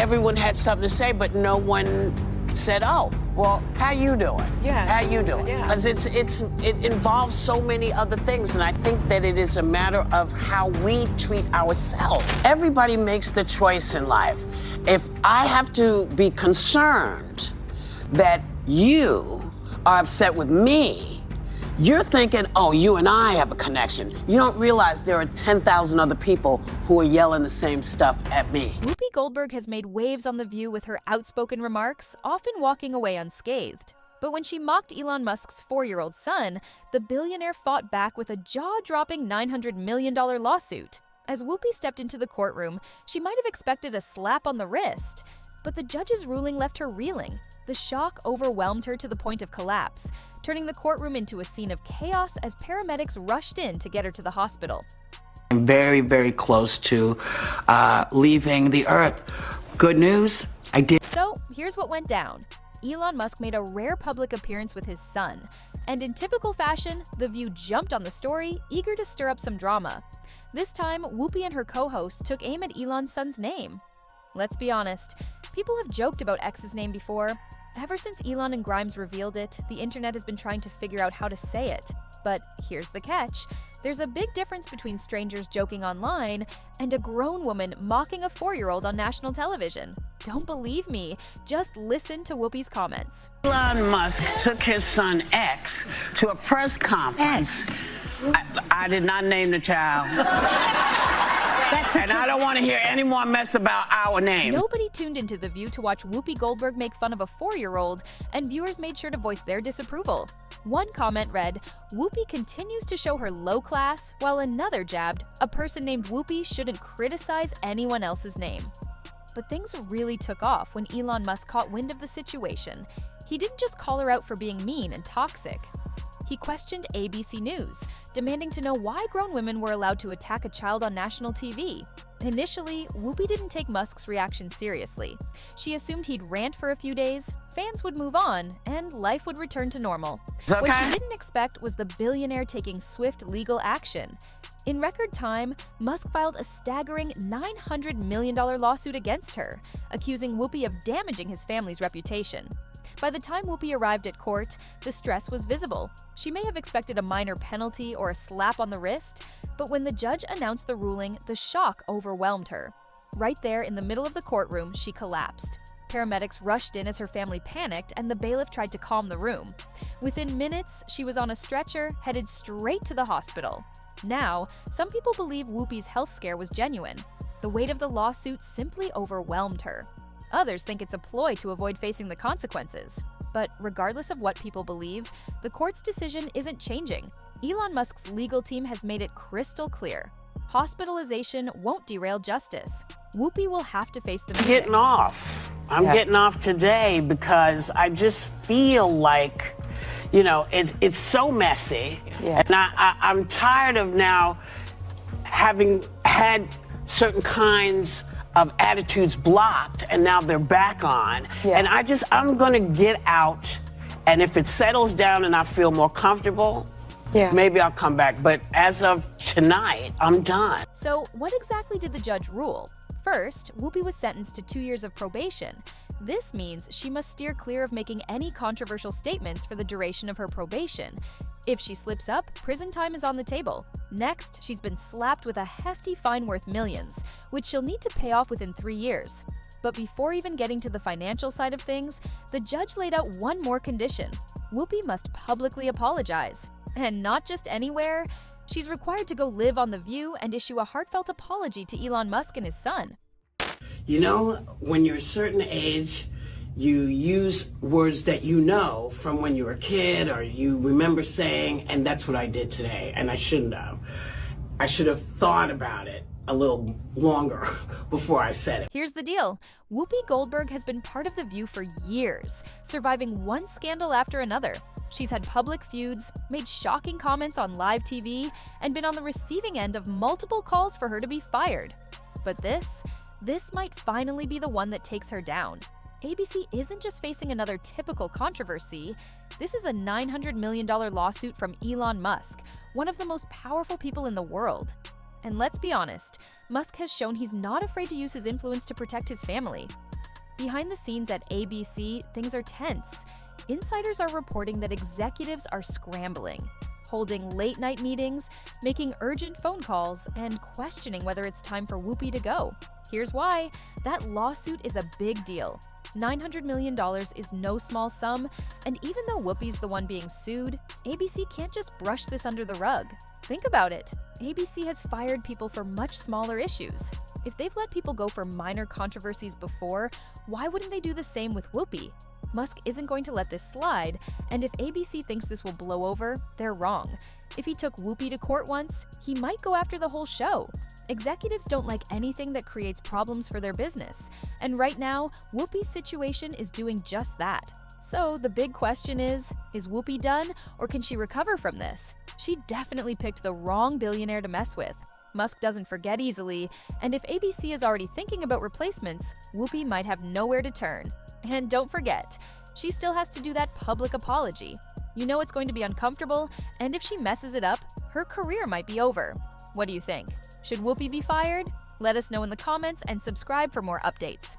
everyone had something to say, but no one said, oh, well, how you doing? Yeah. How you doing? Because it involves so many other things, and I think that it is a matter of how we treat ourselves. Everybody makes the choice in life. If I have to be concerned that you are upset with me, you're thinking, oh, you and I have a connection. You don't realize there are 10,000 other people who are yelling the same stuff at me. Whoopi Goldberg has made waves on The View with her outspoken remarks, often walking away unscathed. But when she mocked Elon Musk's 4-year-old son, the billionaire fought back with a jaw-dropping $900 million lawsuit. As Whoopi stepped into the courtroom, she might have expected a slap on the wrist. But the judge's ruling left her reeling. The shock overwhelmed her to the point of collapse, turning the courtroom into a scene of chaos as paramedics rushed in to get her to the hospital. I'm very, very close to leaving the earth. Good news, I did. So here's what went down. Elon Musk made a rare public appearance with his son. And in typical fashion, The View jumped on the story, eager to stir up some drama. This time, Whoopi and her co-host took aim at Elon's son's name. Let's be honest, people have joked about X's name before. Ever since Elon and Grimes revealed it, the internet has been trying to figure out how to say it. But here's the catch. There's a big difference between strangers joking online and a grown woman mocking a 4-year-old on national television. Don't believe me? Just listen to Whoopi's comments. Elon Musk took his son X to a press conference. I did not name the child. And I don't want to hear any more mess about our names. Nobody tuned into The View to watch Whoopi Goldberg make fun of a 4-year-old, and viewers made sure to voice their disapproval. One comment read, "Whoopi continues to show her low class," while another jabbed, "A person named Whoopi shouldn't criticize anyone else's name." But things really took off when Elon Musk caught wind of the situation. He didn't just call her out for being mean and toxic. He questioned ABC News, demanding to know why grown women were allowed to attack a child on national TV. Initially, Whoopi didn't take Musk's reaction seriously. She assumed he'd rant for a few days, fans would move on, and life would return to normal. Okay. What she didn't expect was the billionaire taking swift legal action. In record time, Musk filed a staggering $900 million lawsuit against her, accusing Whoopi of damaging his family's reputation. By the time Whoopi arrived at court, the stress was visible. She may have expected a minor penalty or a slap on the wrist, but when the judge announced the ruling, the shock overwhelmed her. Right there in the middle of the courtroom, she collapsed. Paramedics rushed in as her family panicked, and the bailiff tried to calm the room. Within minutes, she was on a stretcher, headed straight to the hospital. Now, some people believe Whoopi's health scare was genuine. The weight of the lawsuit simply overwhelmed her. Others think it's a ploy to avoid facing the consequences. But regardless of what people believe, the court's decision isn't changing. Elon Musk's legal team has made it crystal clear. Hospitalization won't derail justice. Whoopi will have to face the music. Getting off. I'm getting off today because I just feel like, you know, it's so messy. And I'm tired of now having had certain kinds of attitudes blocked, and now they're back on. And I'm gonna get out, and if it settles down and I feel more comfortable, maybe I'll come back. But as of tonight, I'm done. So what exactly did the judge rule? First, Whoopi was sentenced to 2 years of probation. This means she must steer clear of making any controversial statements for the duration of her probation. If she slips up, prison time is on the table. Next, she's been slapped with a hefty fine worth millions, which she'll need to pay off within 3 years. But before even getting to the financial side of things, the judge laid out one more condition. Whoopi must publicly apologize. And not just anywhere. She's required to go live on The View and issue a heartfelt apology to Elon Musk and his son. You know, when you're a certain age, you use words that you know from when you were a kid or you remember saying, and that's what I did today, and I shouldn't have. I should have thought about it a little longer before I said it. Here's the deal. Whoopi Goldberg has been part of The View for years, surviving one scandal after another. She's had public feuds, made shocking comments on live TV, and been on the receiving end of multiple calls for her to be fired. But this might finally be the one that takes her down. ABC isn't just facing another typical controversy. This is a $900 million lawsuit from Elon Musk, one of the most powerful people in the world. And let's be honest, Musk has shown he's not afraid to use his influence to protect his family. Behind the scenes at ABC, things are tense. Insiders are reporting that executives are scrambling, holding late-night meetings, making urgent phone calls, and questioning whether it's time for Whoopi to go. Here's why. That lawsuit is a big deal. $900 million is no small sum, and even though Whoopi's the one being sued, ABC can't just brush this under the rug. Think about it. ABC has fired people for much smaller issues. If they've let people go for minor controversies before, why wouldn't they do the same with Whoopi? Musk isn't going to let this slide, and if ABC thinks this will blow over, they're wrong. If he took Whoopi to court once, he might go after the whole show. Executives don't like anything that creates problems for their business, and right now, Whoopi's situation is doing just that. So the big question is Whoopi done, or can she recover from this? She definitely picked the wrong billionaire to mess with. Musk doesn't forget easily, and if ABC is already thinking about replacements, Whoopi might have nowhere to turn. And don't forget, she still has to do that public apology. You know it's going to be uncomfortable, and if she messes it up, her career might be over. What do you think? Should Whoopi be fired? Let us know in the comments and subscribe for more updates.